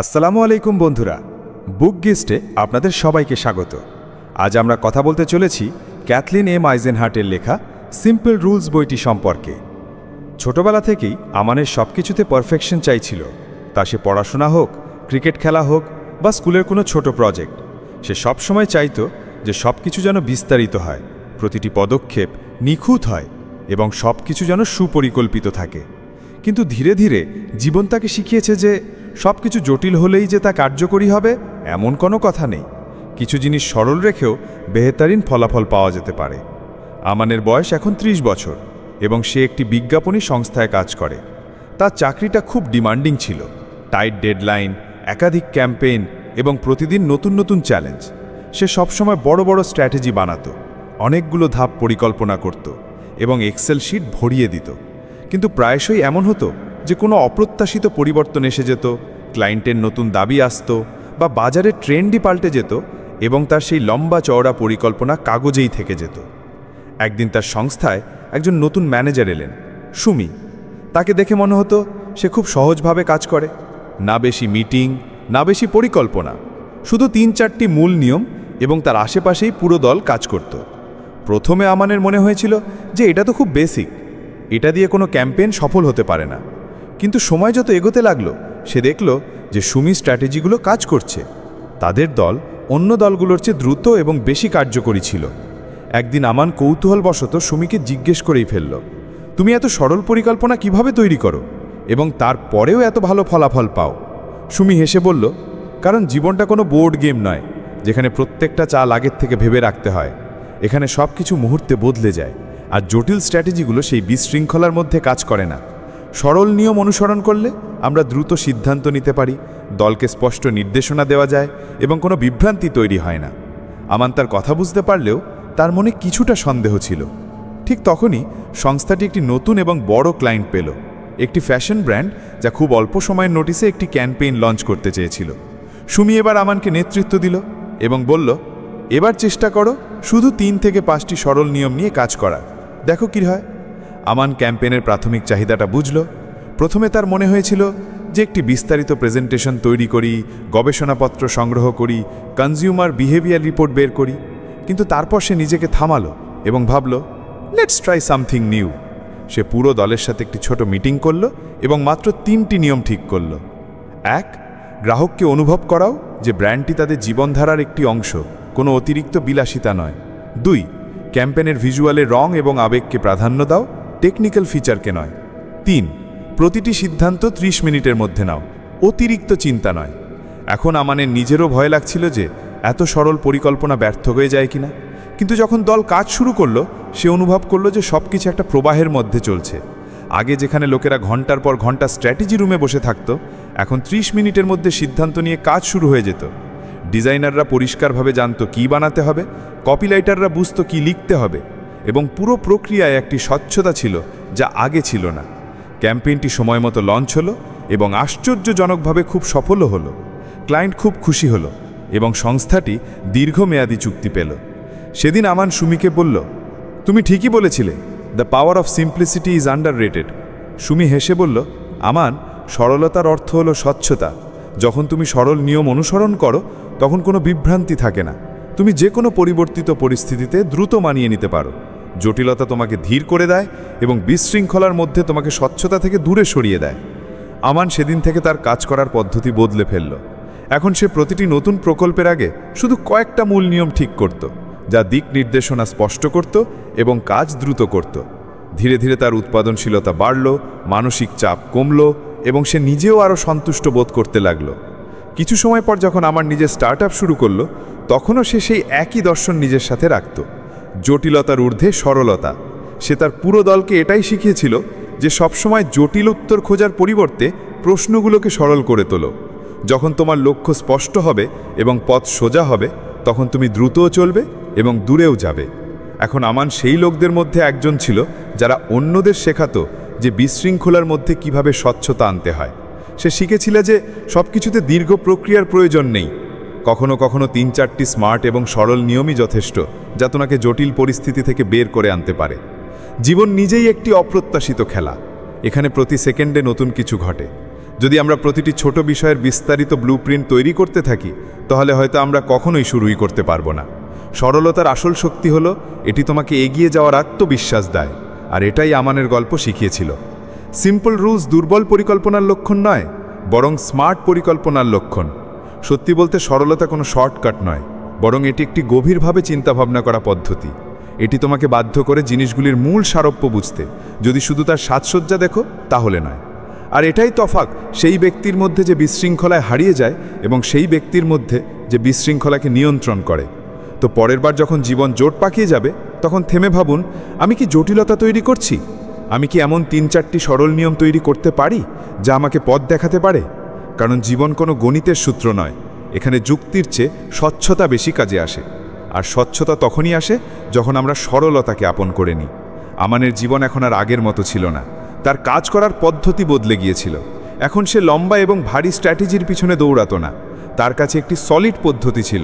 আসসালামু আলাইকুম বন্ধুরা, বুক গেস্টে আপনাদের সবাইকে স্বাগত। আজ আমরা কথা বলতে চলেছি ক্যাথলিন এম আইজেনহার্টের লেখা সিম্পল রুলস বইটি সম্পর্কে। ছোটবেলা থেকেই আমানের সব কিছুতে পারফেকশন চাইছিল, তা সে পড়াশোনা হোক, ক্রিকেট খেলা হোক বা স্কুলের কোনো ছোট প্রজেক্ট। সে সবসময় চাইতো যে সব কিছু যেন বিস্তারিত হয়, প্রতিটি পদক্ষেপ নিখুঁত হয় এবং সব কিছু যেন সুপরিকল্পিত থাকে। কিন্তু ধীরে ধীরে জীবন তাকে শিখিয়েছে যে সব কিছু জটিল হলেই যে তা কার্যকরী হবে এমন কোনো কথা নেই। কিছু জিনিস সরল রেখেও বেহতারিন ফলাফল পাওয়া যেতে পারে। আমানের বয়স এখন ৩০ বছর এবং সে একটি বিজ্ঞাপনী সংস্থায় কাজ করে। তার চাকরিটা খুব ডিমান্ডিং ছিল, টাইট ডেডলাইন, একাধিক ক্যাম্পেইন এবং প্রতিদিন নতুন নতুন চ্যালেঞ্জ। সে সবসময় বড় বড় স্ট্র্যাটেজি বানাতো, অনেকগুলো ধাপ পরিকল্পনা করত এবং এক্সেল শিট ভরিয়ে দিত। কিন্তু প্রায়শই এমন হতো যে কোনো অপ্রত্যাশিত পরিবর্তন এসে যেত, ক্লায়েন্টের নতুন দাবি আসতো বা বাজারের ট্রেন্ডই পাল্টে যেত এবং তার সেই লম্বা চওড়া পরিকল্পনা কাগজেই থেকে যেত। একদিন তার সংস্থায় একজন নতুন ম্যানেজার এলেন, সুমি। তাকে দেখে মনে হতো সে খুব সহজভাবে কাজ করে, না বেশি মিটিং, না বেশি পরিকল্পনা, শুধু ৩-৪টি মূল নিয়ম এবং তার আশেপাশেই পুরো দল কাজ করত। প্রথমে আমানের মনে হয়েছিল যে এটা তো খুব বেসিক, এটা দিয়ে কোনো ক্যাম্পেইন সফল হতে পারে না। কিন্তু সময় যত এগোতে লাগলো সে দেখল যে সুমি স্ট্র্যাটেজিগুলো কাজ করছে। তাদের দল অন্য দলগুলোর চেয়ে দ্রুত এবং বেশি কার্যকরী ছিল। একদিন আমান কৌতূহলবশত সুমিকে জিজ্ঞেস করেই ফেলল, তুমি এত সরল পরিকল্পনা কিভাবে তৈরি করো এবং তারপরেও এত ভালো ফলাফল পাও? সুমি হেসে বলল, কারণ জীবনটা কোনো বোর্ড গেম নয় যেখানে প্রত্যেকটা চাল আগের থেকে ভেবে রাখতে হয়। এখানে সব কিছু মুহূর্তে বদলে যায়, আর জটিল স্ট্র্যাটেজিগুলো সেই বিশৃঙ্খলার মধ্যে কাজ করে না। সরল নিয়ম অনুসরণ করলে আমরা দ্রুত সিদ্ধান্ত নিতে পারি, দলকে স্পষ্ট নির্দেশনা দেওয়া যায় এবং কোনো বিভ্রান্তি তৈরি হয় না। আমান তার কথা বুঝতে পারলেও তার মনে কিছুটা সন্দেহ ছিল। ঠিক তখনই সংস্থাটি একটি নতুন এবং বড় ক্লায়েন্ট পেল, একটি ফ্যাশন ব্র্যান্ড যা খুব অল্প সময়ের নোটিসে একটি ক্যাম্পেইন লঞ্চ করতে চেয়েছিল। সুমি এবার আমানকে নেতৃত্ব দিল এবং বলল, এবার চেষ্টা করো শুধু ৩ থেকে ৫টি সরল নিয়ম নিয়ে কাজ করার, দেখো কী হয়। আমান ক্যাম্পেইনের প্রাথমিক চাহিদাটা বুঝল। প্রথমে তার মনে হয়েছিল যে একটি বিস্তারিত প্রেজেন্টেশন তৈরি করি, গবেষণাপত্র সংগ্রহ করি, কনজিউমার বিহেভিয়ার রিপোর্ট বের করি। কিন্তু তারপর সে নিজেকে থামালো এবং ভাবল, লেটস ট্রাই সামথিং নিউ। সে পুরো দলের সাথে একটি ছোট মিটিং করল এবং মাত্র 3টি নিয়ম ঠিক করল। 1. গ্রাহককে অনুভব করাও যে ব্র্যান্ডটি তাদের জীবনধারার একটি অংশ, কোনো অতিরিক্ত বিলাসিতা নয়। 2. ক্যাম্পেইনের ভিজুয়ালে রং এবং আবেগকে প্রাধান্য দাও, টেকনিক্যাল ফিচারকে নয়। 3. প্রতিটি সিদ্ধান্ত 30 মিনিটের মধ্যে নাও, অতিরিক্ত চিন্তা নয়। এখন আমানের নিজেরও ভয় লাগছিল যে এত সরল পরিকল্পনা ব্যর্থ হয়ে যায় কিনা। কিন্তু যখন দল কাজ শুরু করলো সে অনুভব করলো যে সব কিছু একটা প্রবাহের মধ্যে চলছে। আগে যেখানে লোকেরা ঘন্টার পর ঘন্টা স্ট্র্যাটেজি রুমে বসে থাকতো, এখন 30 মিনিটের মধ্যে সিদ্ধান্ত নিয়ে কাজ শুরু হয়ে যেত। ডিজাইনাররা পরিষ্কারভাবে জানতো কী বানাতে হবে, কপিরাইটাররা বুঝতো কী লিখতে হবে এবং পুরো প্রক্রিয়ায় একটি স্বচ্ছতা ছিল যা আগে ছিল না। ক্যাম্পেইনটি সময় মতো লঞ্চ হলো এবং আশ্চর্যজনকভাবে খুব সফলও হলো। ক্লায়েন্ট খুব খুশি হলো এবং সংস্থাটি দীর্ঘমেয়াদী চুক্তি পেল। সেদিন আমান সুমিকে বলল, তুমি ঠিকই বলেছিলে, the power of simplicity is underrated. Sumi হেসে বলল, আমান, সরলতার অর্থ হলো স্বচ্ছতা। যখন তুমি সরল নিয়ম অনুসরণ করো তখন কোনো বিভ্রান্তি থাকে না। তুমি যে কোনো পরিবর্তিত পরিস্থিতিতে দ্রুত মানিয়ে নিতে পারো। জটিলতা তোমাকে ধীর করে দেয় এবং বিশৃঙ্খলার মধ্যে তোমাকে স্বচ্ছতা থেকে দূরে সরিয়ে দেয়। আমান সেদিন থেকে তার কাজ করার পদ্ধতি বদলে ফেলল। এখন সে প্রতিটি নতুন প্রকল্পের আগে শুধু কয়েকটা মূল নিয়ম ঠিক করত, যা দিক নির্দেশনা স্পষ্ট করত এবং কাজ দ্রুত করত। ধীরে ধীরে তার উৎপাদনশীলতা বাড়ল, মানসিক চাপ কমল এবং সে নিজেও আরও সন্তুষ্ট বোধ করতে লাগল। কিছু সময় পর যখন আমার নিজের স্টার্টআপ শুরু করলো, তখনও সে সেই একই দর্শন নিজের সাথে রাখত, জটিলতার ঊর্ধ্বে সরলতা। সে তার পুরো দলকে এটাই শিখিয়েছিল যে সবসময় জটিল উত্তর খোঁজার পরিবর্তে প্রশ্নগুলোকে সরল করে তোলো। যখন তোমার লক্ষ্য স্পষ্ট হবে এবং পথ সোজা হবে, তখন তুমি দ্রুতও চলবে এবং দূরেও যাবে। এখন আমান সেই লোকদের মধ্যে একজন ছিল যারা অন্যদের শেখাতো যে বিশৃঙ্খলার মধ্যে কিভাবে স্বচ্ছতা আনতে হয়। সে শিখেছিল যে সব কিছুতে দীর্ঘ প্রক্রিয়ার প্রয়োজন নেই। কখনো কখনো 3-4টি স্মার্ট এবং সরল নিয়মই যথেষ্ট, যা তোমাকে জটিল পরিস্থিতি থেকে বের করে আনতে পারে। জীবন নিজেই একটি অপ্রত্যাশিত খেলা। এখানে প্রতি সেকেন্ডে নতুন কিছু ঘটে। যদি আমরা প্রতিটি ছোট বিষয়ের বিস্তারিত ব্লুপ্রিন্ট তৈরি করতে থাকি তাহলে হয়তো আমরা কখনোই শুরুই করতে পারবো না। সরলতার আসল শক্তি হলো এটি তোমাকে এগিয়ে যাওয়ার আত্মবিশ্বাস দেয়, আর এটাই আমানের গল্প শিখিয়েছিল। সিম্পল রুলস দুর্বল পরিকল্পনার লক্ষণ নয়, বরং স্মার্ট পরিকল্পনার লক্ষণ। সত্যি বলতে সরলতা কোনো শর্টকাট নয়, বরং এটি একটি গভীরভাবে চিন্তাভাবনা করা পদ্ধতি। এটি তোমাকে বাধ্য করে জিনিসগুলির মূল সারল্য বুঝতে। যদি শুধু তার সাজসজ্জা দেখো তাহলে নয়। আর এটাই তফাৎ সেই ব্যক্তির মধ্যে যে বিশৃঙ্খলায় হারিয়ে যায় এবং সেই ব্যক্তির মধ্যে যে বিশৃঙ্খলাকে নিয়ন্ত্রণ করে। তো পরের বার যখন জীবন জোট পাকিয়ে যাবে তখন থেমে ভাবুন, আমি কি জটিলতা তৈরি করছি? আমি কি এমন ৩-৪টি সরল নিয়ম তৈরি করতে পারি যা আমাকে পথ দেখাতে পারে? কারণ জীবন কোনো গণিতের সূত্র নয়, এখানে যুক্তির চেয়ে স্বচ্ছতা বেশি কাজে আসে। আর স্বচ্ছতা তখনই আসে যখন আমরা সরলতাকে আপন করে নিই। আমানের জীবন এখন আর আগের মতো ছিল না। তার কাজ করার পদ্ধতি বদলে গিয়েছিল। এখন সে লম্বা এবং ভারী স্ট্র্যাটেজির পিছনে দৌড়াতো না। তার কাছে একটি সলিড পদ্ধতি ছিল।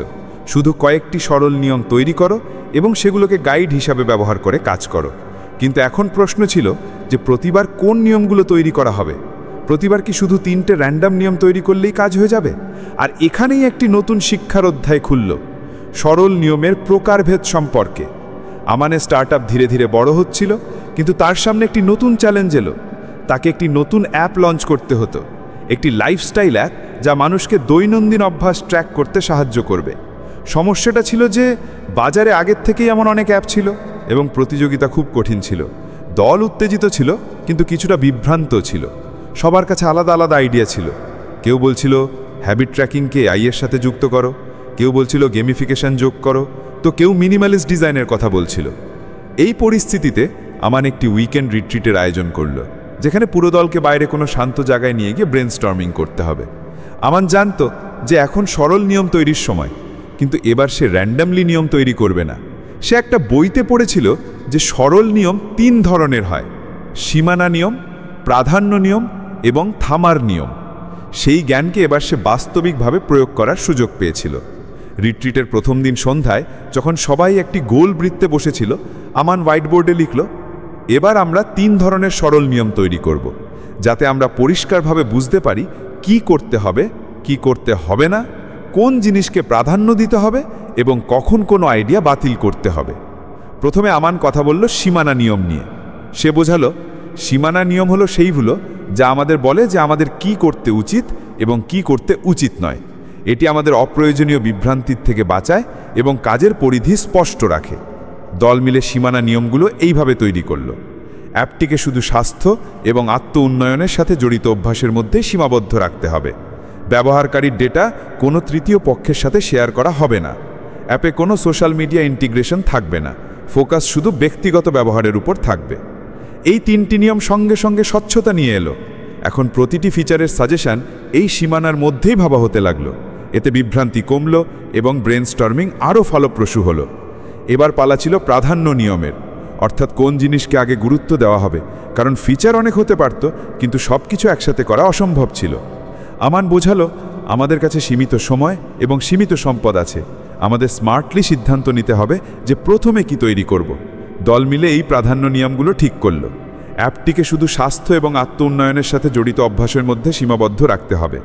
শুধু কয়েকটি সরল নিয়ম তৈরি করো এবং সেগুলোকে গাইড হিসাবে ব্যবহার করে কাজ করো। কিন্তু এখন প্রশ্ন ছিল যে প্রতিবার কোন নিয়মগুলো তৈরি করা হবে? প্রতিবার কি শুধু 3টে র্যান্ডম নিয়ম তৈরি করলেই কাজ হয়ে যাবে? আর এখানেই একটি নতুন শিক্ষার অধ্যায় খুলল, সরল নিয়মের প্রকারভেদ সম্পর্কে। আমানের স্টার্টআপ ধীরে ধীরে বড় হচ্ছিল, কিন্তু তার সামনে একটি নতুন চ্যালেঞ্জ এলো। তাকে একটি নতুন অ্যাপ লঞ্চ করতে হতো, একটি লাইফস্টাইল অ্যাপ যা মানুষকে দৈনন্দিন অভ্যাস ট্র্যাক করতে সাহায্য করবে। সমস্যাটা ছিল যে বাজারে আগের থেকেই এমন অনেক অ্যাপ ছিল এবং প্রতিযোগিতা খুব কঠিন ছিল। দল উত্তেজিত ছিল, কিন্তু কিছুটা বিভ্রান্ত ছিল। সবার কাছে আলাদা আলাদা আইডিয়া ছিল। কেউ বলছিল হ্যাবিট ট্র্যাকিংকে এআইয়ের সাথে যুক্ত করো, কেউ বলছিল গেমিফিকেশন যোগ করো, তো কেউ মিনিমালিস্ট ডিজাইনের কথা বলছিল। এই পরিস্থিতিতে আমান একটি উইকেন্ড রিট্রিটের আয়োজন করল, যেখানে পুরো দলকে বাইরে কোনো শান্ত জায়গায় নিয়ে গিয়ে ব্রেনস্টর্মিং করতে হবে। আমান জানতো যে এখন সরল নিয়ম তৈরির সময়, কিন্তু এবার সে র্যান্ডামলি নিয়ম তৈরি করবে না। সে একটা বইতে পড়েছিল যে সরল নিয়ম 3 ধরনের হয়: সীমানা নিয়ম, প্রাধান্য নিয়ম এবং থামার নিয়ম। সেই জ্ঞানকে এবার সে বাস্তবিকভাবে প্রয়োগ করার সুযোগ পেয়েছিল। রিট্রিটের প্রথম দিন সন্ধ্যায় যখন সবাই একটি গোল বৃত্তে বসেছিল, আমান হোয়াইটবোর্ডে লিখল, এবার আমরা 3 ধরনের সরল নিয়ম তৈরি করব, যাতে আমরা পরিষ্কারভাবে বুঝতে পারি কি করতে হবে, কি করতে হবে না, কোন জিনিসকে প্রাধান্য দিতে হবে এবং কখন কোনো আইডিয়া বাতিল করতে হবে। প্রথমে আমান কথা বলল সীমানা নিয়ম নিয়ে। সে বোঝালো সীমানা নিয়ম হলো সেইগুলো যা আমাদের বলে যে আমাদের কি করতে উচিত এবং কি করতে উচিত নয়। এটি আমাদের অপ্রয়োজনীয় বিভ্রান্তির থেকে বাঁচায় এবং কাজের পরিধি স্পষ্ট রাখে। দল মিলে সীমানা নিয়মগুলো এইভাবে তৈরি করল। অ্যাপটিকে শুধু স্বাস্থ্য এবং আত্ম উন্নয়নের সাথে জড়িত অভ্যাসের মধ্যে সীমাবদ্ধ রাখতে হবে। ব্যবহারকারীর ডেটা কোনো তৃতীয় পক্ষের সাথে শেয়ার করা হবে না। অ্যাপে কোনো সোশ্যাল মিডিয়া ইন্টিগ্রেশন থাকবে না। ফোকাস শুধু ব্যক্তিগত ব্যবহারের উপর থাকবে। এই 3টি নিয়ম সঙ্গে সঙ্গে স্বচ্ছতা নিয়ে এলো। এখন প্রতিটি ফিচারের সাজেশন এই সীমানার মধ্যেই ভাবা হতে লাগলো। এতে বিভ্রান্তি কমল এবং ব্রেনস্টর্মিং আরও ফলপ্রসূ হলো। এবার পালা ছিল প্রাধান্য নিয়মের, অর্থাৎ কোন জিনিসকে আগে গুরুত্ব দেওয়া হবে। কারণ ফিচার অনেক হতে পারত, কিন্তু সব কিছু একসাথে করা অসম্ভব ছিল। আমান বোঝালো আমাদের কাছে সীমিত সময় এবং সীমিত সম্পদ আছে। আমাদের স্মার্টলি সিদ্ধান্ত নিতে হবে যে প্রথমে কি তৈরি করব। দল মিলে এই প্রাধান্য নিয়মগুলো ঠিক করল। অ্যাপটিকে শুধু স্বাস্থ্য এবং আত্ম উন্নয়নের সাথে জড়িত অভ্যাসের মধ্যে সীমাবদ্ধ রাখতে হবে।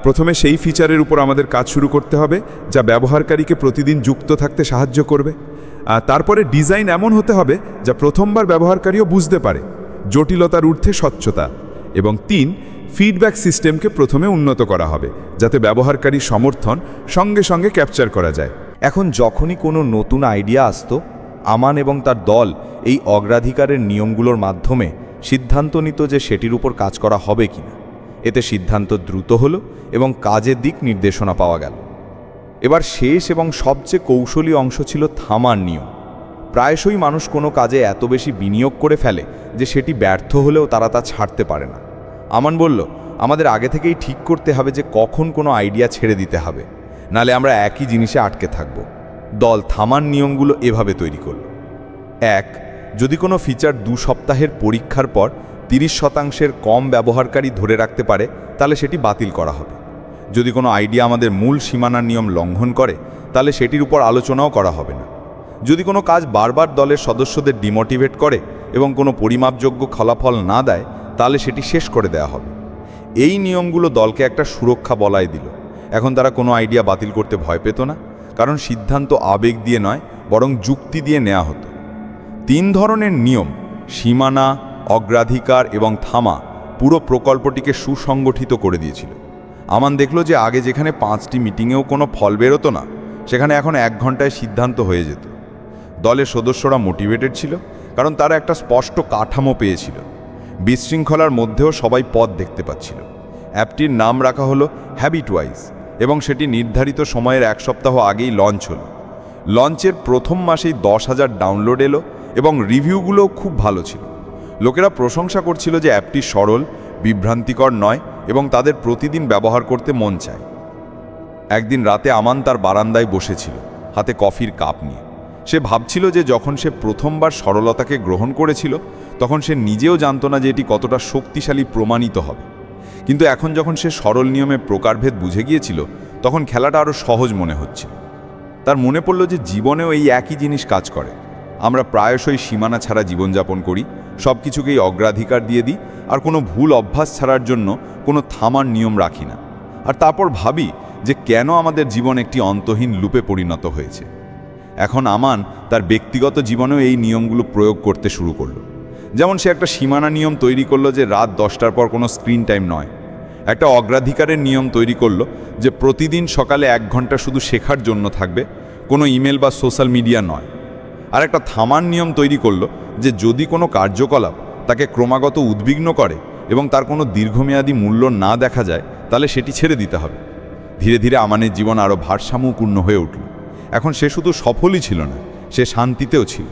প্রথমে সেই ফিচারের উপর আমাদের কাজ শুরু করতে হবে যা ব্যবহারকারীকে প্রতিদিন যুক্ত থাকতে সাহায্য করবে। তারপরে ডিজাইন এমন হতে হবে যা প্রথমবার ব্যবহারকারীও বুঝতে পারে। জটিলতার ঊর্ধ্বে স্বচ্ছতা। এবং 3, ফিডব্যাক সিস্টেমকে প্রথমে উন্নত করা হবে, যাতে ব্যবহারকারীর সমর্থন সঙ্গে সঙ্গে ক্যাপচার করা যায়। এখন যখনই কোনো নতুন আইডিয়া আসতো, আমান এবং তার দল এই অগ্রাধিকারের নিয়মগুলোর মাধ্যমে সিদ্ধান্ত নিত যে সেটির উপর কাজ করা হবে কিনা। এতে সিদ্ধান্ত দ্রুত হলো এবং কাজের দিক নির্দেশনা পাওয়া গেল। এবার শেষ এবং সবচেয়ে কৌশলী অংশ ছিল থামার নিয়ম। প্রায়শই মানুষ কোনো কাজে এত বেশি বিনিয়োগ করে ফেলে যে সেটি ব্যর্থ হলেও তারা তা ছাড়তে পারে না। আমান বলল, আমাদের আগে থেকেই ঠিক করতে হবে যে কখন কোনো আইডিয়া ছেড়ে দিতে হবে, নালে আমরা একই জিনিসে আটকে থাকব। দল থামার নিয়মগুলো এভাবে তৈরি করল। 1, যদি কোনো ফিচার 2 সপ্তাহের পরীক্ষার পর 30% কম ব্যবহারকারী ধরে রাখতে পারে, তাহলে সেটি বাতিল করা হবে। যদি কোনো আইডিয়া আমাদের মূল সীমানার নিয়ম লঙ্ঘন করে, তাহলে সেটির উপর আলোচনাও করা হবে না। যদি কোনো কাজ বারবার দলের সদস্যদের ডিমোটিভেট করে এবং কোনো পরিমাপযোগ্য ফলাফল না দেয়, তাহলে সেটি শেষ করে দেওয়া হবে। এই নিয়মগুলো দলকে একটা সুরক্ষা বলয় দিল। এখন তারা কোনো আইডিয়া বাতিল করতে ভয় পেত না, কারণ সিদ্ধান্ত আবেগ দিয়ে নয় বরং যুক্তি দিয়ে নেওয়া হতো। 3 ধরনের নিয়ম, সীমানা, অগ্রাধিকার এবং থামা, পুরো প্রকল্পটিকে সুসংগঠিত করে দিয়েছিল। আমান দেখল যে আগে যেখানে 5টি মিটিংয়েও কোনো ফল বেরোতো না, সেখানে এখন 1 ঘন্টায় সিদ্ধান্ত হয়ে যেত। দলের সদস্যরা মোটিভেটেড ছিল, কারণ তারা একটা স্পষ্ট কাঠামো পেয়েছিল। বিশৃঙ্খলার মধ্যেও সবাই পথ দেখতে পাচ্ছিল। অ্যাপটির নাম রাখা হলো হ্যাবিটওয়াইজ এবং সেটি নির্ধারিত সময়ের 1 সপ্তাহ আগেই লঞ্চ হলো। লঞ্চের প্রথম মাসেই 10,000 ডাউনলোড এলো এবং রিভিউগুলোও খুব ভালো ছিল। লোকেরা প্রশংসা করছিল যে অ্যাপটি সরল, বিভ্রান্তিকর নয় এবং তাদের প্রতিদিন ব্যবহার করতে মন চায়। একদিন রাতে আমান তার বারান্দায় বসেছিল, হাতে কফির কাপ নিয়ে। সে ভাবছিল যে যখন সে প্রথমবার সরলতাকে গ্রহণ করেছিল, তখন সে নিজেও জানত না যে এটি কতটা শক্তিশালী প্রমাণিত হবে। কিন্তু এখন যখন সে সরল নিয়মে প্রকারভেদ বুঝে গিয়েছিল, তখন খেলাটা আরও সহজ মনে হচ্ছিল। তার মনে পড়ল যে জীবনেও এই একই জিনিস কাজ করে। আমরা প্রায়শই সীমানা ছাড়া জীবনযাপন করি, সব কিছুকেই অগ্রাধিকার দিয়ে দিই, আর কোনো ভুল অভ্যাস ছাড়ার জন্য কোনো থামার নিয়ম রাখি না। আর তারপর ভাবি যে কেন আমাদের জীবন একটি অন্তহীন লুপে পরিণত হয়েছে। এখন আমান তার ব্যক্তিগত জীবনেও এই নিয়মগুলো প্রয়োগ করতে শুরু করলো। যেমন সে একটা সীমানা নিয়ম তৈরি করলো যে রাত 10টার পর কোনো স্ক্রিন টাইম নয়। একটা অগ্রাধিকারের নিয়ম তৈরি করলো যে প্রতিদিন সকালে 1 ঘন্টা শুধু শেখার জন্য থাকবে, কোনো ইমেল বা সোশ্যাল মিডিয়া নয়। আর একটা থামার নিয়ম তৈরি করলো যে যদি কোনো কার্যকলাপ তাকে ক্রমাগত উদ্বিগ্ন করে এবং তার কোনো দীর্ঘমেয়াদী মূল্য না দেখা যায়, তাহলে সেটি ছেড়ে দিতে হবে। ধীরে ধীরে আমানের জীবন আরও ভারসাম্যপূর্ণ হয়ে উঠল। এখন সে শুধু সফলই ছিল না, সে শান্তিতেও ছিল।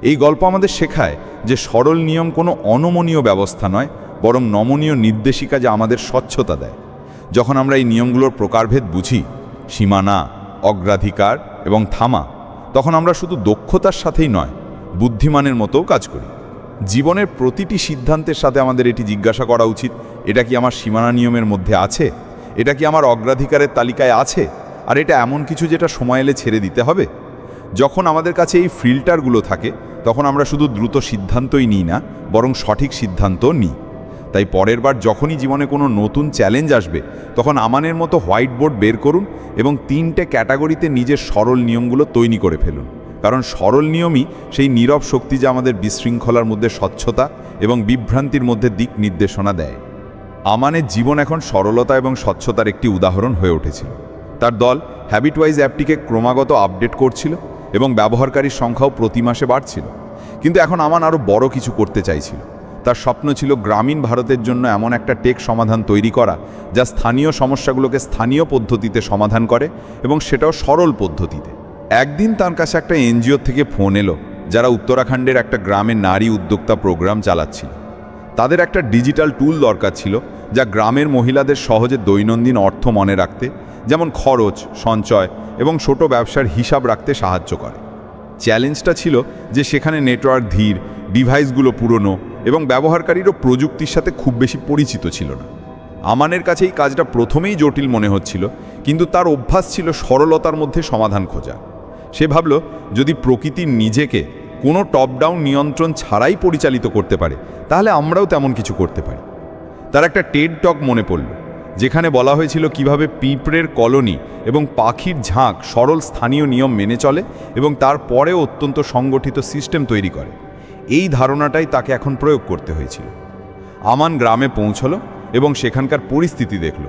এই গল্প আমাদের শেখায় যে সরল নিয়ম কোনো অনমনীয় ব্যবস্থা নয়, বরং নমনীয় নির্দেশিকা যা আমাদের স্বচ্ছতা দেয়। যখন আমরা এই নিয়মগুলোর প্রকারভেদ বুঝি, সীমানা, অগ্রাধিকার এবং থামা, তখন আমরা শুধু দক্ষতার সাথেই নয়, বুদ্ধিমানের মতোও কাজ করি। জীবনের প্রতিটি সিদ্ধান্তের সাথে আমাদের এটি জিজ্ঞাসা করা উচিত, এটা কি আমার সীমানা নিয়মের মধ্যে আছে? এটা কি আমার অগ্রাধিকারের তালিকায় আছে? আর এটা এমন কিছু যেটা সময় এলে ছেড়ে দিতে হবে? যখন আমাদের কাছে এই ফিল্টারগুলো থাকে, তখন আমরা শুধু দ্রুত সিদ্ধান্তই নিই না, বরং সঠিক সিদ্ধান্তও নিই। তাই পরের বার যখনই জীবনে কোনো নতুন চ্যালেঞ্জ আসবে, তখন আমানের মতো হোয়াইট বোর্ড বের করুন এবং 3টে ক্যাটাগরিতে নিজের সরল নিয়মগুলো তৈরি করে ফেলুন। কারণ সরল নিয়মই সেই নীরব শক্তি যা আমাদের বিশৃঙ্খলার মধ্যে স্বচ্ছতা এবং বিভ্রান্তির মধ্যে দিক নির্দেশনা দেয়। আমানের জীবন এখন সরলতা এবং স্বচ্ছতার একটি উদাহরণ হয়ে উঠেছিল। তার দল হ্যাবিটওয়াইজ অ্যাপটিকে ক্রমাগত আপডেট করছিল এবং ব্যবহারকারীর সংখ্যাও প্রতি মাসে বাড়ছিল। কিন্তু এখন আমান আরও বড় কিছু করতে চাইছিল। তার স্বপ্ন ছিল গ্রামীণ ভারতের জন্য এমন একটা টেক সমাধান তৈরি করা যা স্থানীয় সমস্যাগুলোকে স্থানীয় পদ্ধতিতে সমাধান করে, এবং সেটাও সরল পদ্ধতিতে। একদিন তার কাছে একটা এনজিও থেকে ফোন এলো, যারা উত্তরাখণ্ডের একটা গ্রামে নারী উদ্যোক্তা প্রোগ্রাম চালাচ্ছিল। তাদের একটা ডিজিটাল টুল দরকার ছিল যা গ্রামের মহিলাদের সহজে দৈনন্দিন অর্থ মনে রাখতে, যেমন খরচ, সঞ্চয় এবং ছোট ব্যবসার হিসাব রাখতে সাহায্য করে। চ্যালেঞ্জটা ছিল যে সেখানে নেটওয়ার্ক ধীর, ডিভাইসগুলো পুরনো এবং ব্যবহারকারীরও প্রযুক্তির সাথে খুব বেশি পরিচিত ছিল না। আমানের কাছে এই কাজটা প্রথমেই জটিল মনে হচ্ছিল, কিন্তু তার অভ্যাস ছিল সরলতার মধ্যে সমাধান খোঁজা। সে ভাবল, যদি প্রকৃতি নিজেকে কোনো টপ ডাউন নিয়ন্ত্রণ ছাড়াই পরিচালিত করতে পারে, তাহলে আমরাও তেমন কিছু করতে পারি। তার একটা টেড টক মনে পড়ল, যেখানে বলা হয়েছিল কিভাবে পিঁপড়ের কলোনি এবং পাখির ঝাঁক সরল স্থানীয় নিয়ম মেনে চলে এবং তারপরেও অত্যন্ত সংগঠিত সিস্টেম তৈরি করে। এই ধারণাটাই তাকে এখন প্রয়োগ করতে হয়েছিল। আমান গ্রামে পৌঁছল এবং সেখানকার পরিস্থিতি দেখল।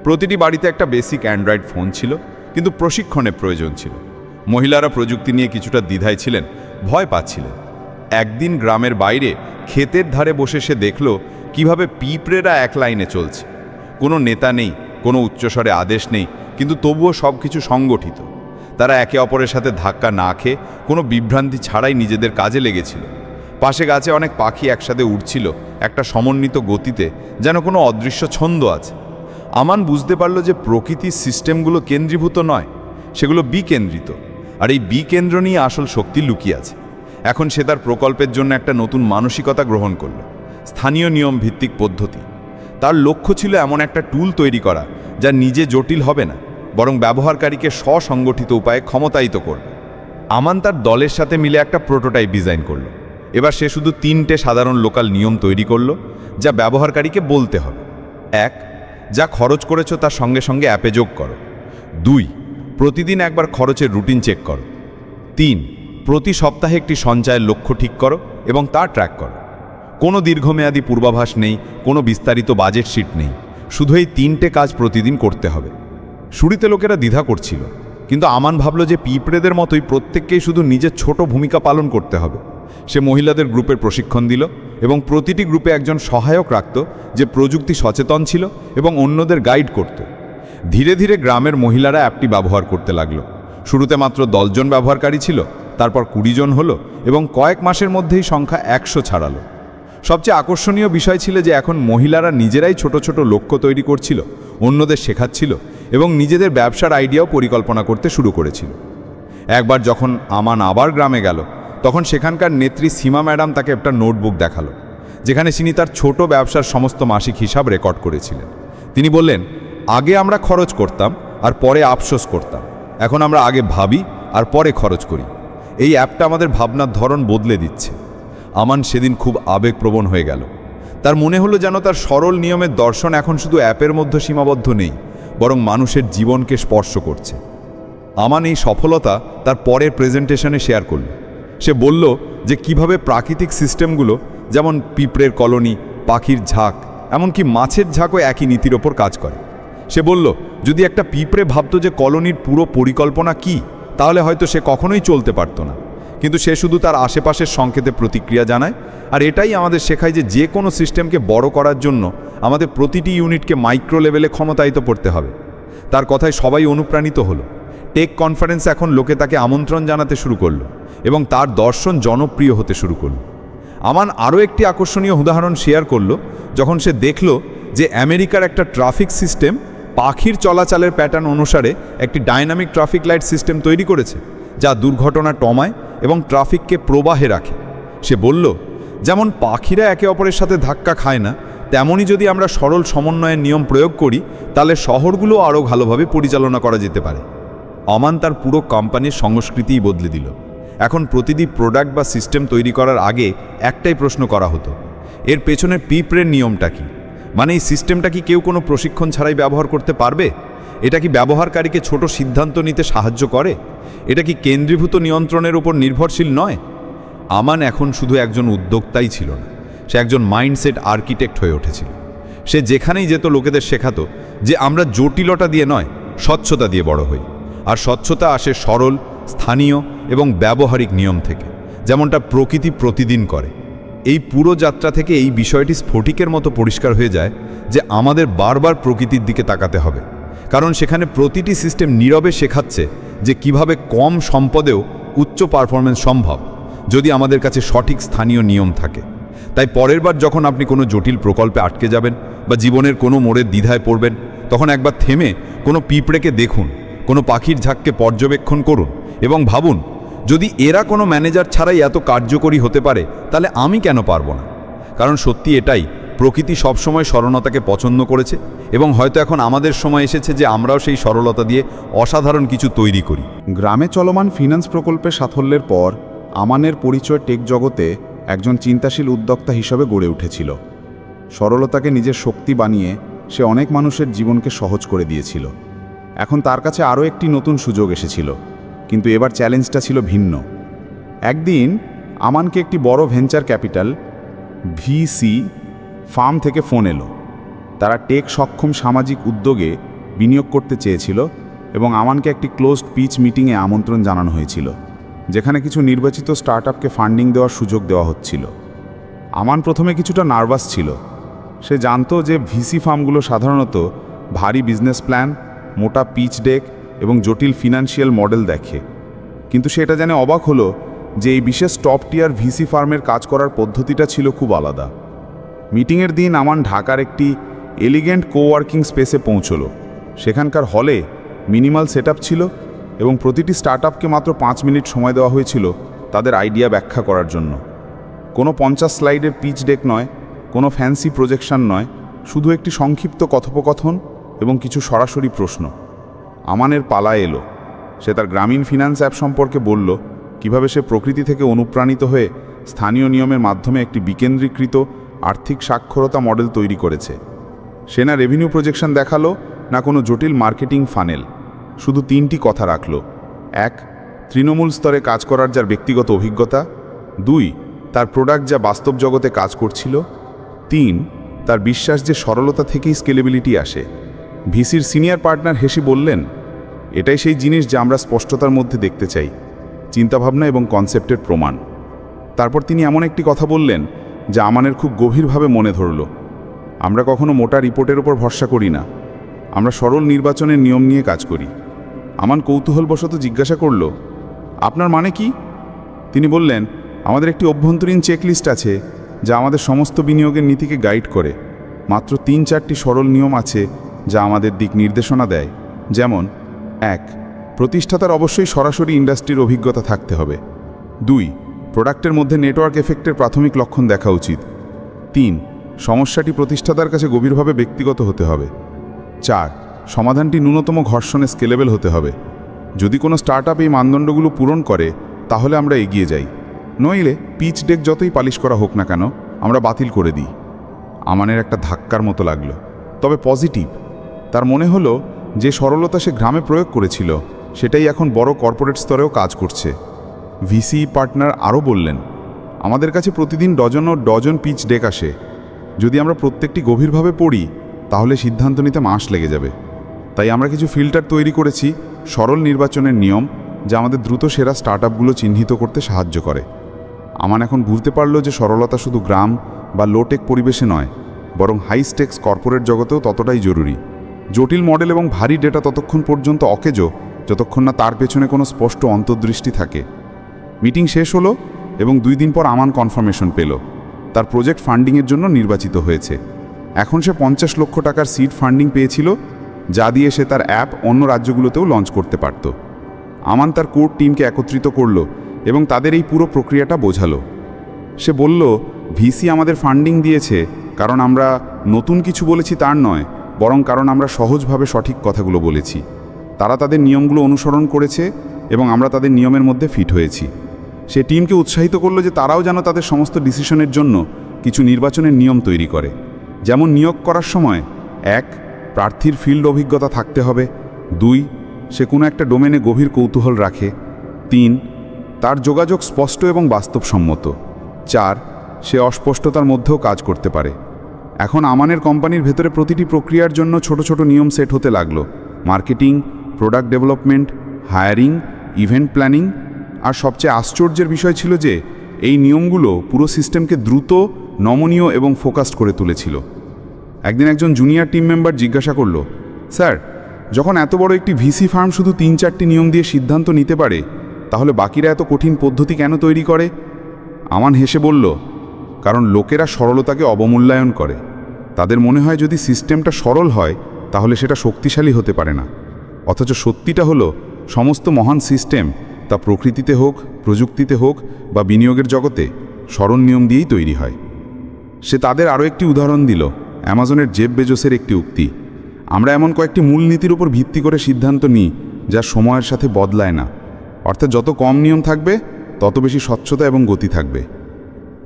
প্রতিটি বাড়িতে একটা বেসিক অ্যান্ড্রয়েড ফোন ছিল, কিন্তু প্রশিক্ষণের প্রয়োজন ছিল। মহিলারা প্রযুক্তি নিয়ে কিছুটা দ্বিধায় ছিলেন, ভয় পাচ্ছিলেন। একদিন গ্রামের বাইরে ক্ষেতের ধারে বসে সে দেখল কিভাবে পিঁপড়েরা এক লাইনে চলছে। কোনো নেতা নেই, কোনো উচ্চস্বরে আদেশ নেই, কিন্তু তবুও সব কিছু সংগঠিত। তারা একে অপরের সাথে ধাক্কা না খেয়ে কোনো বিভ্রান্তি ছাড়াই নিজেদের কাজে লেগেছিল। পাশে গাছে অনেক পাখি একসাথে উড়ছিল একটা সমন্বিত গতিতে, যেন কোনো অদৃশ্য ছন্দ আছে। আমান বুঝতে পারল যে প্রকৃতির সিস্টেমগুলো কেন্দ্রীভূত নয়, সেগুলো বিকেন্দ্রিত, আর এই বিকেন্দ্র নিয়ে আসল শক্তি লুকিয়ে আছে। এখন সে তার প্রকল্পের জন্য একটা নতুন মানসিকতা গ্রহণ করল, স্থানীয় নিয়ম ভিত্তিক পদ্ধতি। তার লক্ষ্য ছিল এমন একটা টুল তৈরি করা যা নিজে জটিল হবে না, বরং ব্যবহারকারীকে স্বসংগঠিত উপায়ে ক্ষমতায়িত করবে। আমান তার দলের সাথে মিলে একটা প্রোটোটাইপ ডিজাইন করল। এবার সে শুধু 3টে সাধারণ লোকাল নিয়ম তৈরি করল, যা ব্যবহারকারীকে বলতে হবে। 1. যা খরচ করেছো তার সঙ্গে সঙ্গে অ্যাপে যোগ করো। 2. প্রতিদিন একবার খরচের রুটিন চেক করো। 3. প্রতি সপ্তাহে একটি সঞ্চয়ের লক্ষ্য ঠিক করো এবং তা ট্র্যাক করো। কোনো দীর্ঘমেয়াদী পূর্বাভাস নেই, কোনো বিস্তারিত বাজেট শিট নেই, শুধু এই 3টে কাজ প্রতিদিন করতে হবে। শুরুতে লোকেরা দ্বিধা করছিল, কিন্তু আমান ভাবল যে পিঁপড়েদের মতোই প্রত্যেককেই শুধু নিজের ছোট ভূমিকা পালন করতে হবে। সে মহিলাদের গ্রুপের প্রশিক্ষণ দিল এবং প্রতিটি গ্রুপে একজন সহায়ক রাখত যে প্রযুক্তি সচেতন ছিল এবং অন্যদের গাইড করত। ধীরে ধীরে গ্রামের মহিলারা অ্যাপটি ব্যবহার করতে লাগলো। শুরুতে মাত্র 10 জন ব্যবহারকারী ছিল, তারপর 20 জন হলো এবং কয়েক মাসের মধ্যেই সংখ্যা 100 ছাড়ালো। সবচেয়ে আকর্ষণীয় বিষয় ছিল যে এখন মহিলারা নিজেরাই ছোট ছোট লক্ষ্য তৈরি করছিল, অন্যদের শেখাচ্ছিল এবং নিজেদের ব্যবসার আইডিয়াও পরিকল্পনা করতে শুরু করেছিল। একবার যখন আমান আবার গ্রামে গেল, তখন সেখানকার নেত্রী সীমা ম্যাডাম তাকে একটা নোটবুক দেখালো, যেখানে তিনি তার ছোট ব্যবসার সমস্ত মাসিক হিসাব রেকর্ড করেছিলেন। তিনি বললেন, আগে আমরা খরচ করতাম আর পরে আফসোস করতাম, এখন আমরা আগে ভাবি আর পরে খরচ করি। এই অ্যাপটা আমাদের ভাবনার ধরন বদলে দিচ্ছে। আমান সেদিন খুব আবেগপ্রবণ হয়ে গেল। তার মনে হলো যেন তার সরল নিয়মের দর্শন এখন শুধু অ্যাপের মধ্যে সীমাবদ্ধ নেই, বরং মানুষের জীবনকে স্পর্শ করছে। আমান এই সফলতা তার পরের প্রেজেন্টেশনে শেয়ার করল। সে বলল যে কিভাবে প্রাকৃতিক সিস্টেমগুলো, যেমন পিঁপড়ের কলোনি, পাখির ঝাঁক, এমনকি মাছের ঝাঁকও একই নীতির ওপর কাজ করে। সে বলল, যদি একটা পিঁপড়ে ভাবত যে কলোনির পুরো পরিকল্পনা কি, তাহলে হয়তো সে কখনোই চলতে পারত না। কিন্তু সে শুধু তার আশেপাশের সংকেতে প্রতিক্রিয়া জানায়। আর এটাই আমাদের শেখায় যে কোনো সিস্টেমকে বড় করার জন্য আমাদের প্রতিটি ইউনিটকে মাইক্রো লেভেলে ক্ষমতায়িত করতে হবে। তার কথায় সবাই অনুপ্রাণিত হলো। টেক কনফারেন্স এখন লোকে তাকে আমন্ত্রণ জানাতে শুরু করলো এবং তার দর্শন জনপ্রিয় হতে শুরু করল। আমান আরও একটি আকর্ষণীয় উদাহরণ শেয়ার করলো, যখন সে দেখল যে আমেরিকার একটা ট্রাফিক সিস্টেম পাখির চলাচলের প্যাটার্ন অনুসারে একটি ডাইনামিক ট্রাফিক লাইট সিস্টেম তৈরি করেছে, যা দুর্ঘটনা কমায় এবং ট্রাফিককে প্রবাহে রাখে। সে বলল, যেমন পাখিরা একে অপরের সাথে ধাক্কা খায় না, তেমনই যদি আমরা সরল সমন্বয়ের নিয়ম প্রয়োগ করি, তাহলে শহরগুলো আরও ভালোভাবে পরিচালনা করা যেতে পারে। আমান তার পুরো কোম্পানির সংস্কৃতিই বদলে দিল। এখন প্রতিটি প্রোডাক্ট বা সিস্টেম তৈরি করার আগে একটাই প্রশ্ন করা হতো, এর পেছনের পিঁপড়ের নিয়মটা কি? মানে এই সিস্টেমটা কি কেউ কোনো প্রশিক্ষণ ছাড়াই ব্যবহার করতে পারবে? এটা কি ব্যবহারকারীকে ছোট সিদ্ধান্ত নিতে সাহায্য করে? এটা কি কেন্দ্রীভূত নিয়ন্ত্রণের উপর নির্ভরশীল নয়? আমান এখন শুধু একজন উদ্যোক্তাই ছিল না, সে একজন মাইন্ডসেট আর্কিটেক্ট হয়ে উঠেছিল। সে যেখানেই যেত লোকেদের শেখাতো যে আমরা জটিলতা দিয়ে নয়, স্বচ্ছতা দিয়ে বড় হই। আর স্বচ্ছতা আসে সরল, স্থানীয় এবং ব্যবহারিক নিয়ম থেকে, যেমনটা প্রকৃতি প্রতিদিন করে। এই পুরো যাত্রা থেকে এই বিষয়টি স্ফটিকের মতো পরিষ্কার হয়ে যায় যে আমাদের বারবার প্রকৃতির দিকে তাকাতে হবে, কারণ সেখানে প্রতিটি সিস্টেম নীরবে শেখাচ্ছে যে কিভাবে কম সম্পদেও উচ্চ পারফরমেন্স সম্ভব, যদি আমাদের কাছে সঠিক স্থানীয় নিয়ম থাকে। তাই পরের বার যখন আপনি কোনো জটিল প্রকল্পে আটকে যাবেন বা জীবনের কোনো মোড়ের দ্বিধায় পড়বেন, তখন একবার থেমে কোনো পিঁপড়েকে দেখুন, কোনো পাখির ঝাঁককে পর্যবেক্ষণ করুন এবং ভাবুন, যদি এরা কোনো ম্যানেজার ছাড়াই এত কার্যকরী হতে পারে, তাহলে আমি কেন পারবো না? কারণ সত্যি এটাই, প্রকৃতি সবসময় সরলতাকে পছন্দ করেছে এবং হয়তো এখন আমাদের সময় এসেছে যে আমরাও সেই সরলতা দিয়ে অসাধারণ কিছু তৈরি করি। গ্রামে চলমান ফিন্যান্স প্রকল্পের সাফল্যের পর আমানের পরিচয় টেক জগতে একজন চিন্তাশীল উদ্যোক্তা হিসেবে গড়ে উঠেছিল। সরলতাকে নিজের শক্তি বানিয়ে সে অনেক মানুষের জীবনকে সহজ করে দিয়েছিল। এখন তার কাছে আরও একটি নতুন সুযোগ এসেছিল, কিন্তু এবার চ্যালেঞ্জটা ছিল ভিন্ন। একদিন আমানকে একটি বড় ভেঞ্চার ক্যাপিটাল ভিসি ফার্ম থেকে ফোন এলো। তারা টেক সক্ষম সামাজিক উদ্যোগে বিনিয়োগ করতে চেয়েছিল এবং আমানকে একটি ক্লোজড পিচ মিটিংয়ে আমন্ত্রণ জানানো হয়েছিল, যেখানে কিছু নির্বাচিত স্টার্টআপকে ফান্ডিং দেওয়ার সুযোগ দেওয়া হচ্ছিল। আমান প্রথমে কিছুটা নার্ভাস ছিল। সে জানতো যে ভিসি ফার্মগুলো সাধারণত ভারী বিজনেস প্ল্যান, মোটা পিচ ডেক এবং জটিল ফিনান্সিয়াল মডেল দেখে, কিন্তু সে এটা জেনে অবাক হলো যে এই বিশেষ টপ টিয়ার ভিসি ফার্মের কাজ করার পদ্ধতিটা ছিল খুব আলাদা। মিটিংয়ের দিন আমান ঢাকার একটি এলিগেন্ট কোওয়ার্কিং স্পেসে পৌঁছলো। সেখানকার হলে মিনিমাল সেটআপ ছিল এবং প্রতিটি স্টার্টআপকে মাত্র 5 মিনিট সময় দেওয়া হয়েছিল তাদের আইডিয়া ব্যাখ্যা করার জন্য। কোনো 50 স্লাইডের পিচ ডেক নয়, কোনো ফ্যান্সি প্রজেকশন নয়, শুধু একটি সংক্ষিপ্ত কথোপকথন এবং কিছু সরাসরি প্রশ্ন। আমানের পালা এলো। সে তার গ্রামীণ ফিন্যান্স অ্যাপ সম্পর্কে বলল, কিভাবে সে প্রকৃতি থেকে অনুপ্রাণিত হয়ে স্থানীয় নিয়মের মাধ্যমে একটি বিকেন্দ্রীকৃত আর্থিক সাক্ষরতা মডেল তৈরি করেছে। সে না রেভিনিউ প্রজেকশন দেখালো, না কোনো জটিল মার্কেটিং ফানেল, শুধু 3টি কথা রাখল। 1, তৃণমূল স্তরে কাজ করার যার ব্যক্তিগত অভিজ্ঞতা। 2, তার প্রোডাক্ট যা বাস্তব জগতে কাজ করছিল। 3, তার বিশ্বাস যে সরলতা থেকেই স্কেলেবিলিটি আসে। ভিসির সিনিয়র পার্টনার হেসে বললেন, এটাই সেই জিনিস যা আমরা স্পষ্টতার মধ্যে দেখতে চাই, চিন্তাভাবনা এবং কনসেপ্টের প্রমাণ। তারপর তিনি এমন একটি কথা বললেন যা আমানের খুব গভীরভাবে মনে ধরল। আমরা কখনো মোটা রিপোর্টের উপর ভরসা করি না, আমরা সরল নির্বাচনের নিয়ম নিয়ে কাজ করি। আমান কৌতূহলবশত জিজ্ঞাসা করল, আপনার মানে কি? তিনি বললেন, আমাদের একটি অভ্যন্তরীণ চেকলিস্ট আছে যা আমাদের সমস্ত বিনিয়োগের নীতিকে গাইড করে। মাত্র 3-4টি সরল নিয়ম আছে যা আমাদের দিক নির্দেশনা দেয়। যেমন 1, প্রতিষ্ঠাতার অবশ্যই সরাসরি ইন্ডাস্ট্রির অভিজ্ঞতা থাকতে হবে। 2, প্রোডাক্টের মধ্যে নেটওয়ার্ক এফেক্টের প্রাথমিক লক্ষণ দেখা উচিত। 3, সমস্যাটি প্রতিষ্ঠাতার কাছে গভীরভাবে ব্যক্তিগত হতে হবে। 4, সমাধানটি ন্যূনতম ঘর্ষণে স্কেলেবল হতে হবে। যদি কোনো স্টার্টআপ এই মানদণ্ডগুলো পূরণ করে তাহলে আমরা এগিয়ে যাই, নইলে পিচ ডেক যতই পালিশ করা হোক না কেন আমরা বাতিল করে দিই। আমানের একটা ধাক্কার মতো লাগলো, তবে পজিটিভ। তার মনে হলো যে সরলতা সে গ্রামে প্রয়োগ করেছিল সেটাই এখন বড় কর্পোরেট স্তরেও কাজ করছে। ভিসি পার্টনার আরও বললেন, আমাদের কাছে প্রতিদিন ডজন ও ডজন পিচ ডেক আসে। যদি আমরা প্রত্যেকটি গভীরভাবে পড়ি তাহলে সিদ্ধান্ত নিতে মাস লেগে যাবে। তাই আমরা কিছু ফিল্টার তৈরি করেছি, সরল নির্বাচনের নিয়ম, যা আমাদের দ্রুত সেরা স্টার্টআপগুলো চিহ্নিত করতে সাহায্য করে। আমান এখন বুঝতে পারল যে সরলতা শুধু গ্রাম বা লোটেক পরিবেশে নয়, বরং হাই স্টেক্স কর্পোরেট জগতেও ততটাই জরুরি। জটিল মডেল এবং ভারী ডেটা ততক্ষণ পর্যন্ত অকেজো যতক্ষণ না তার পেছনে কোনো স্পষ্ট অন্তর্দৃষ্টি থাকে। মিটিং শেষ হলো এবং 2 দিন পর আমান কনফার্মেশন পেল, তার প্রজেক্ট ফান্ডিংয়ের জন্য নির্বাচিত হয়েছে। এখন সে 50 লক্ষ টাকার সিড ফান্ডিং পেয়েছিল, যা দিয়ে সে তার অ্যাপ অন্য রাজ্যগুলোতেও লঞ্চ করতে পারত। আমান তার কোর টিমকে একত্রিত করল এবং তাদের এই পুরো প্রক্রিয়াটা বোঝালো। সে বলল, ভিসি আমাদের ফান্ডিং দিয়েছে কারণ আমরা নতুন কিছু বলেছি তার নয়, বরং কারণ আমরা সহজভাবে সঠিক কথাগুলো বলেছি। তারা তাদের নিয়মগুলো অনুসরণ করেছে এবং আমরা তাদের নিয়মের মধ্যে ফিট হয়েছি। সে টিমকে উৎসাহিত করল যে তারাও যেন তাদের সমস্ত ডিসিশনের জন্য কিছু নির্বাচনের নিয়ম তৈরি করে। যেমন নিয়োগ করার সময় 1, প্রার্থীর ফিল্ড অভিজ্ঞতা থাকতে হবে। 2, সে কোনো একটা ডোমেনে গভীর কৌতূহল রাখে। 3, তার যোগাযোগ স্পষ্ট এবং বাস্তবসম্মত। 4, সে অস্পষ্টতার মধ্যেও কাজ করতে পারে। এখন আমানের কোম্পানির ভেতরে প্রতিটি প্রক্রিয়ার জন্য ছোট ছোট নিয়ম সেট হতে লাগলো। Marketing, product development, hiring, event planning. আর সবচেয়ে আশ্চর্যের বিষয় ছিল যে এই নিয়মগুলো পুরো সিস্টেমকে দ্রুত, নমনীয় এবং ফোকাসড করে তুলেছিল। একদিন একজন জুনিয়র টিম মেম্বার জিজ্ঞাসা করল, স্যার, যখন এত বড় একটি ভিসি ফার্ম শুধু 3-4টি নিয়ম দিয়ে সিদ্ধান্ত নিতে পারে, তাহলে বাকিরা এত কঠিন পদ্ধতি কেন তৈরি করে? আমান হেসে বলল, কারণ লোকেরা সরলতাকে অবমূল্যায়ন করে। তাদের মনে হয় যদি সিস্টেমটা সরল হয় তাহলে সেটা শক্তিশালী হতে পারে না। অথচ সত্যিটা হলো, সমস্ত মহান সিস্টেম, তা প্রকৃতিতে হোক, প্রযুক্তিতে হোক বা বিনিয়োগের জগতে, সরল নিয়ম দিয়েই তৈরি হয়। সে তাদের আরও একটি উদাহরণ দিল, অ্যামাজনের জেফ বেজোসের একটি উক্তি, আমরা এমন কয়েকটি মূলনীতির উপর ভিত্তি করে সিদ্ধান্ত নিই যা সময়ের সাথে বদলায় না। অর্থাৎ যত কম নিয়ম থাকবে তত বেশি স্বচ্ছতা এবং গতি থাকবে।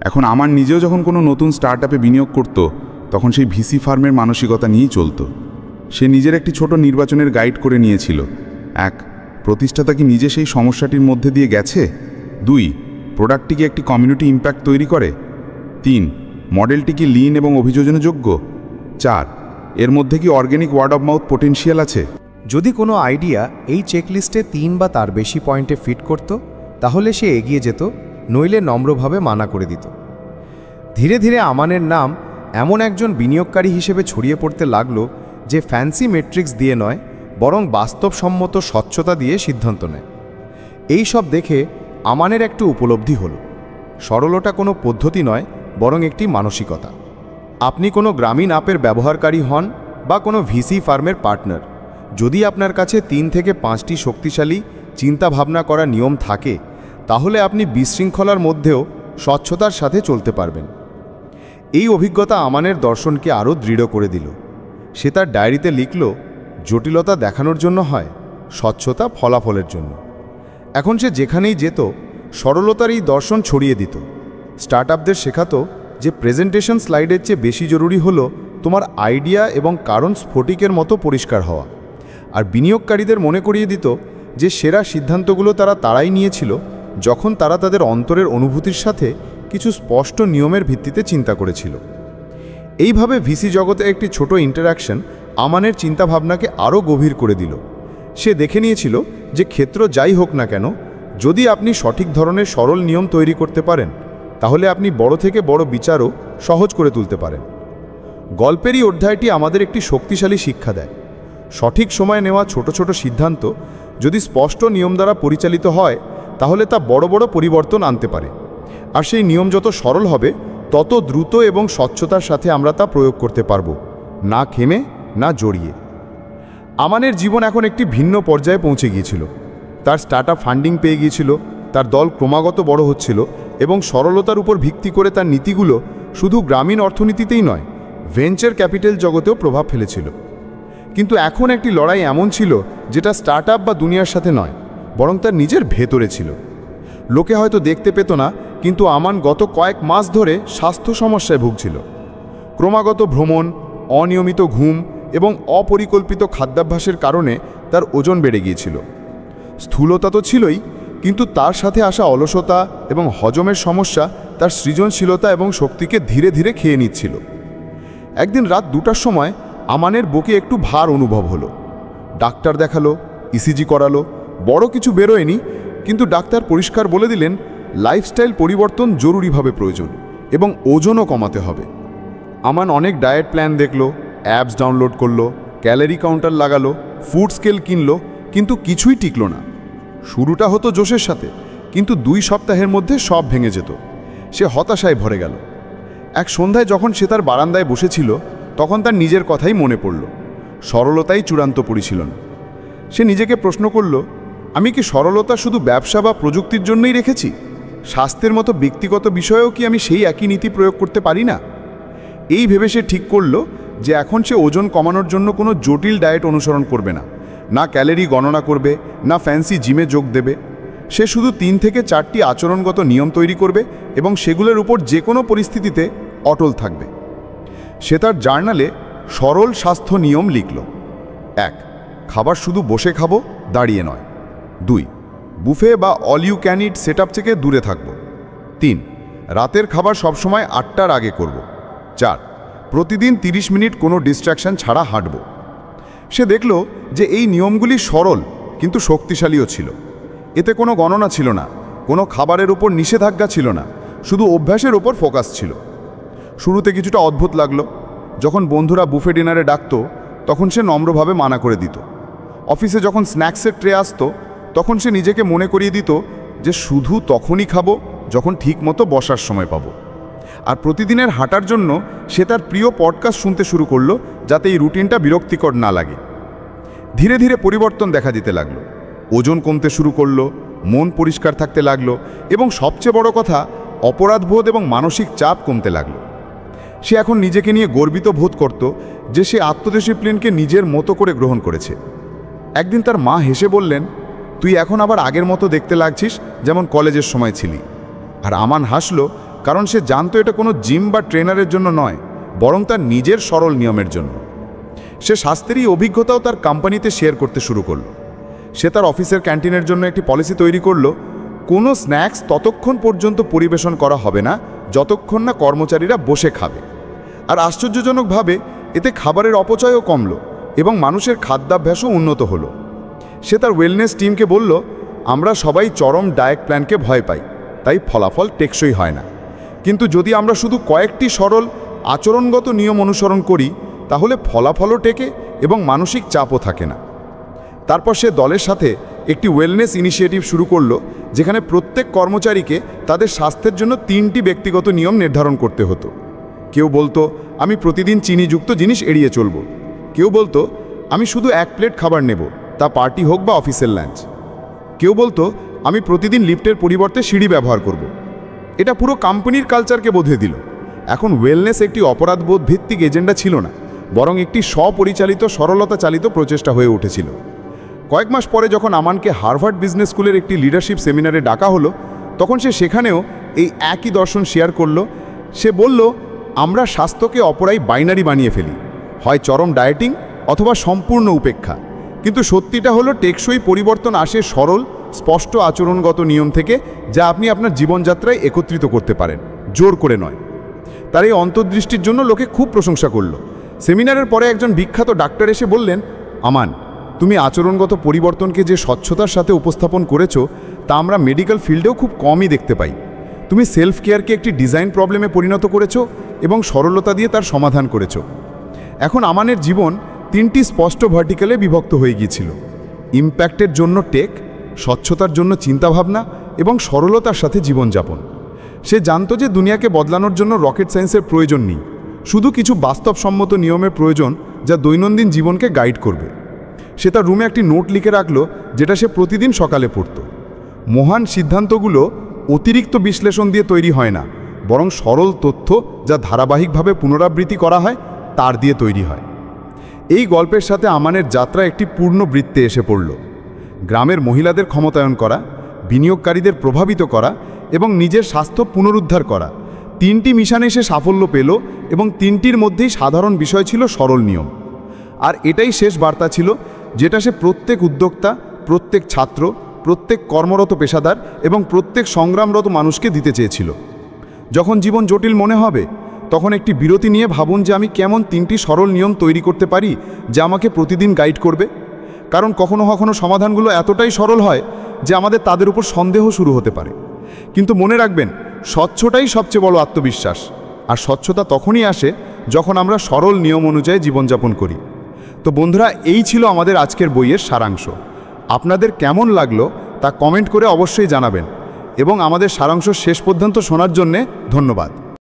এখন আমার নিজেও যখন কোনো নতুন স্টার্টআপে বিনিয়োগ করত, তখন সেই ভিসি ফার্মের মানসিকতা নিয়েই চলত। সে নিজের একটি ছোট নির্বাচনের গাইড করে নিয়েছিল। 1, প্রতিষ্ঠাতা কি নিজে সেই সমস্যাটির মধ্যে দিয়ে গেছে? 2, প্রোডাক্টটি কি একটি কমিউনিটি ইম্প্যাক্ট তৈরি করে? 3, মডেলটি কি লিন এবং অভিযোজনযোগ্য? 4, এর মধ্যে কি organic word of mouth potential আছে? যদি কোনো আইডিয়া এই চেকলিস্টে 3 বা তার বেশি পয়েন্টে ফিট করত, তাহলে সে এগিয়ে যেত, নইলে নম্রভাবে মানা করে দিত। ধীরে ধীরে আমানের নাম এমন একজন বিনিয়োগকারী হিসেবে ছড়িয়ে পড়তে লাগলো যে ফ্যান্সি মেট্রিক্স দিয়ে নয়, বরং বাস্তবসম্মত স্বচ্ছতা দিয়ে সিদ্ধান্ত নেয়। এই সব দেখে আমানের একটু উপলব্ধি হলো, সরলতা কোনো পদ্ধতি নয়, বরং একটি মানসিকতা। আপনি কোনো গ্রামীণ অ্যাপের ব্যবহারকারী হন বা কোনো ভিসি ফার্মের পার্টনার, যদি আপনার কাছে 3 থেকে 5টি শক্তিশালী চিন্তাভাবনা করা নিয়ম থাকে, তাহলে আপনি বিশৃঙ্খলার মধ্যেও স্বচ্ছতার সাথে চলতে পারবেন। এই অভিজ্ঞতা আমানের দর্শনকে আরও দৃঢ় করে দিল। সে তার ডায়েরিতে লিখল, জটিলতা দেখানোর জন্য হয়, স্বচ্ছতা ফলাফলের জন্য। এখন সে যেখানেই যেত, সরলতার এই দর্শন ছড়িয়ে দিত। স্টার্টআপদের শেখাতো যে প্রেজেন্টেশন স্লাইডের চেয়ে বেশি জরুরি হলো তোমার আইডিয়া এবং কারণ স্ফটিকের মতো পরিষ্কার হওয়া। আর বিনিয়োগকারীদের মনে করিয়ে দিত যে সেরা সিদ্ধান্তগুলো তারাই নিয়েছিল যখন তারা তাদের অন্তরের অনুভূতির সাথে কিছু স্পষ্ট নিয়মের ভিত্তিতে চিন্তা করেছিল। এইভাবে ভিসি জগতে একটি ছোট ইন্টারাকশন আমানের চিন্তাভাবনাকে আরও গভীর করে দিল। সে দেখে নিয়েছিল যে ক্ষেত্র যাই হোক না কেন, যদি আপনি সঠিক ধরনের সরল নিয়ম তৈরি করতে পারেন তাহলে আপনি বড় থেকে বড় বিচারও সহজ করে তুলতে পারেন। গল্পেরই অধ্যায়টি আমাদের একটি শক্তিশালী শিক্ষা দেয়। সঠিক সময়ে নেওয়া ছোট ছোট সিদ্ধান্ত যদি স্পষ্ট নিয়ম দ্বারা পরিচালিত হয় তাহলে তা বড় বড় পরিবর্তন আনতে পারে। আর সেই নিয়ম যত সরল হবে তত দ্রুত এবং স্বচ্ছতার সাথে আমরা তা প্রয়োগ করতে পারব, না থেমে না জড়িয়ে। আমানের জীবন এখন একটি ভিন্ন পর্যায়ে পৌঁছে গিয়েছিল। তার স্টার্টআপ ফান্ডিং পেয়ে গিয়েছিল, তার দল ক্রমাগত বড় হচ্ছিল এবং সরলতার উপর ভিত্তি করে তার নীতিগুলো শুধু গ্রামীণ অর্থনীতিতেই নয়, ভেঞ্চার ক্যাপিটাল জগতেও প্রভাব ফেলেছিল। কিন্তু এখন একটি লড়াই এমন ছিল যেটা স্টার্টআপ বা দুনিয়ার সাথে নয়, বরং তার নিজের ভেতরে ছিল। লোকে হয়তো দেখতে পেত না, কিন্তু আমান গত কয়েক মাস ধরে স্বাস্থ্য সমস্যায় ভুগছিল। ক্রমাগত ভ্রমণ, অনিয়মিত ঘুম এবং অপরিকল্পিত খাদ্যাভ্যাসের কারণে তার ওজন বেড়ে গিয়েছিল। স্থূলতা তো ছিলই, কিন্তু তার সাথে আসা অলসতা এবং হজমের সমস্যা তার সৃজনশীলতা এবং শক্তিকে ধীরে ধীরে খেয়ে নিচ্ছিল। একদিন রাত 2টার সময় আমানের বুকে একটু ভার অনুভব হলো। ডাক্তার দেখালো, ইসিজি করালো, বড় কিছু বেরোয়নি, কিন্তু ডাক্তার পরিষ্কার বলে দিলেন লাইফস্টাইল পরিবর্তন জরুরিভাবে প্রয়োজন এবং ওজনও কমাতে হবে। আমান অনেক ডায়েট প্ল্যান দেখলো, অ্যাপস ডাউনলোড করলো, ক্যালোরি কাউন্টার লাগালো, ফুড স্কেল কিনলো, কিন্তু কিছুই টিকলো না। শুরুটা হতো জোশের সাথে, কিন্তু 2 সপ্তাহের মধ্যে সব ভেঙে যেত। সে হতাশায় ভরে গেল। এক সন্ধ্যায় যখন সে তার বারান্দায় বসেছিল তখন তার নিজের কথাই মনে পড়ল। সরলতাই চূড়ান্ত পরিশীলন। সে নিজেকে প্রশ্ন করল, আমি কি সরলতা শুধু ব্যবসা বা প্রযুক্তির জন্যই রেখেছি? স্বাস্থ্যের মতো ব্যক্তিগত বিষয়েও কি আমি সেই একই নীতি প্রয়োগ করতে পারি না? এই ভেবে সে ঠিক করল যে এখন সে ওজন কমানোর জন্য কোনো জটিল ডায়েট অনুসরণ করবে না, না ক্যালোরি গণনা করবে, না ফ্যান্সি জিমে যোগ দেবে। সে শুধু 3 থেকে 4টি আচরণগত নিয়ম তৈরি করবে এবং সেগুলোর উপর যে কোনো পরিস্থিতিতে অটল থাকবে। সে তার জার্নালে সরল স্বাস্থ্য নিয়ম লিখল। 1. খাবার শুধু বসে খাবো, দাঁড়িয়ে নয়। 2. বুফে বা all you can eat setup থেকে দূরে থাকব। 3. রাতের খাবার সবসময় 8টার আগে করব। 4. প্রতিদিন 30 মিনিট কোনো ডিস্ট্র্যাকশন ছাড়া হাঁটব। সে দেখল যে এই নিয়মগুলি সরল কিন্তু শক্তিশালীও ছিল। এতে কোনো গণনা ছিল না, কোনো খাবারের উপর নিষেধাজ্ঞা ছিল না, শুধু অভ্যাসের ওপর ফোকাস ছিল। শুরুতে কিছুটা অদ্ভুত লাগলো। যখন বন্ধুরা বুফে ডিনারে ডাকতো তখন সে নম্রভাবে মানা করে দিত। অফিসে যখন স্ন্যাক্সের ট্রে আসতো তখন সে নিজেকে মনে করিয়ে দিত যে শুধু তখনই খাবো যখন ঠিক মতো বসার সময় পাবো। আর প্রতিদিনের হাঁটার জন্য সে তার প্রিয় পডকাস্ট শুনতে শুরু করলো যাতে এই রুটিনটা বিরক্তিকর না লাগে। ধীরে ধীরে পরিবর্তন দেখা দিতে লাগলো। ওজন কমতে শুরু করলো, মন পরিষ্কার থাকতে লাগলো এবং সবচেয়ে বড় কথা, অপরাধবোধ এবং মানসিক চাপ কমতে লাগলো। সে এখন নিজেকে নিয়ে গর্বিত বোধ করত যে সে আত্মডিসিপ্লিনকে নিজের মতো করে গ্রহণ করেছে। একদিন তার মা হেসে বললেন, তুই এখন আবার আগের মতো দেখতে লাগছিস যেমন কলেজের সময় ছিলি। আর আমান হাসল, কারণ সে জানতো এটা কোনো জিম বা ট্রেনারের জন্য নয়, বরং তার নিজের সরল নিয়মের জন্য। সে স্বাস্থ্যেরই অভিজ্ঞতাও তার কোম্পানিতে শেয়ার করতে শুরু করলো। সে তার অফিসের ক্যান্টিনের জন্য একটি পলিসি তৈরি করলো, কোনো স্ন্যাক্স ততক্ষণ পর্যন্ত পরিবেশন করা হবে না যতক্ষণ না কর্মচারীরা বসে খাবে। আর আশ্চর্যজনকভাবে এতে খাবারের অপচয়ও কমল এবং মানুষের খাদ্যাভ্যাসও উন্নত হলো। সে তার ওয়েলনেস টিমকে বলল, আমরা সবাই চরম ডায়েট প্ল্যানকে ভয় পাই, তাই ফলাফল টেকসই হয় না। কিন্তু যদি আমরা শুধু কয়েকটি সরল আচরণগত নিয়ম অনুসরণ করি তাহলে ফলাফলও টেকে এবং মানসিক চাপও থাকে না। তারপর সে দলের সাথে একটি ওয়েলনেস ইনিশিয়েটিভ শুরু করলো, যেখানে প্রত্যেক কর্মচারীকে তাদের স্বাস্থ্যের জন্য 3টি ব্যক্তিগত নিয়ম নির্ধারণ করতে হতো। কেউ বলতো, আমি প্রতিদিন চিনিযুক্ত জিনিস এড়িয়ে চলব। কেউ বলতো, আমি শুধু 1 প্লেট খাবার নেব, তা পার্টি হোক বা অফিসের লাঞ্চ। কেউ বলতো, আমি প্রতিদিন লিফটের পরিবর্তে সিঁড়ি ব্যবহার করব। এটা পুরো কোম্পানির কালচারকে বদলে দিল। এখন ওয়েলনেস একটি অপরাধবোধ ভিত্তিক এজেন্ডা ছিল না, বরং একটি স্বপরিচালিত সরলতা চালিত প্রচেষ্টা হয়ে উঠেছিল। কয়েক মাস পরে যখন আমানকে হার্ভার্ড বিজনেস স্কুলের একটি লিডারশিপ সেমিনারে ডাকা হলো, তখন সে সেখানেও এই একই দর্শন শেয়ার করলো। সে বলল, আমরা স্বাস্থ্যকে অপরাই বাইনারি বানিয়ে ফেলি, হয় চরম ডায়েটিং অথবা সম্পূর্ণ উপেক্ষা। কিন্তু সত্যিটা হলো টেকসই পরিবর্তন আসে সরল স্পষ্ট আচরণগত নিয়ম থেকে, যা আপনি আপনার জীবনযাত্রায় একত্রিত করতে পারেন, জোর করে নয়। তার এই অন্তর্দৃষ্টির জন্য লোকে খুব প্রশংসা করল। সেমিনারের পরে একজন বিখ্যাত ডাক্তার এসে বললেন, আমান, তুমি আচরণগত পরিবর্তনকে যে স্বচ্ছতার সাথে উপস্থাপন করেছো তা আমরা মেডিকেল ফিল্ডেও খুব কমই দেখতে পাই। তুমি সেলফ কেয়ারকে একটি ডিজাইন প্রবলেমে পরিণত করেছো এবং সরলতা দিয়ে তার সমাধান করেছো। এখন আমানের জীবন 3টি স্পষ্ট ভার্টিক্যালে বিভক্ত হয়ে গিয়েছিল: ইম্প্যাক্টের জন্য টেক, স্বচ্ছতার জন্য চিন্তাভাবনা এবং সরলতার সাথে জীবনযাপন। সে জানতো যে দুনিয়াকে বদলানোর জন্য রকেট সায়েন্সের প্রয়োজন নেই, শুধু কিছু বাস্তবসম্মত নিয়মের প্রয়োজন যা দৈনন্দিন জীবনকে গাইড করবে। সে তার রুমে একটি নোট লিখে রাখল, যেটা সে প্রতিদিন সকালে পড়ত। মহান সিদ্ধান্তগুলো অতিরিক্ত বিশ্লেষণ দিয়ে তৈরি হয় না, বরং সরল তথ্য যা ধারাবাহিকভাবে পুনরাবৃত্তি করা হয় তার দিয়ে তৈরি হয়। এই গল্পের সাথে আমানের যাত্রা একটি পূর্ণ বৃত্তে এসে পড়ল। গ্রামের মহিলাদের ক্ষমতায়ন করা, বিনিয়োগকারীদের প্রভাবিত করা এবং নিজের স্বাস্থ্য পুনরুদ্ধার করা, 3টি মিশনে সে সাফল্য পেল এবং 3টির মধ্যেই সাধারণ বিষয় ছিল সরল নিয়ম। আর এটাই শেষ বার্তা ছিল, যেটা সে প্রত্যেক উদ্যোক্তা, প্রত্যেক ছাত্র, প্রত্যেক কর্মরত পেশাদার এবং প্রত্যেক সংগ্রামরত মানুষকে দিতে চেয়েছিল। যখন জীবন জটিল মনে হবে, তখন একটি বিরতি নিয়ে ভাবুন যে আমি কেমন 3টি সরল নিয়ম তৈরি করতে পারি যা আমাকে প্রতিদিন গাইড করবে। কারণ কখনো কখনো সমাধানগুলো এতটাই সরল হয় যে আমাদের তাদের উপর সন্দেহ শুরু হতে পারে। কিন্তু মনে রাখবেন, স্বচ্ছতাই সবচেয়ে বড় আত্মবিশ্বাস। আর স্বচ্ছতা তখনই আসে যখন আমরা সরল নিয়ম অনুযায়ী জীবনযাপন করি। তো বন্ধুরা, এই ছিল আমাদের আজকের বইয়ের সারাংশ। আপনাদের কেমন লাগলো তা কমেন্ট করে অবশ্যই জানাবেন এবং আমাদের সারাংশ শেষ পর্যন্ত শোনার জন্যে ধন্যবাদ।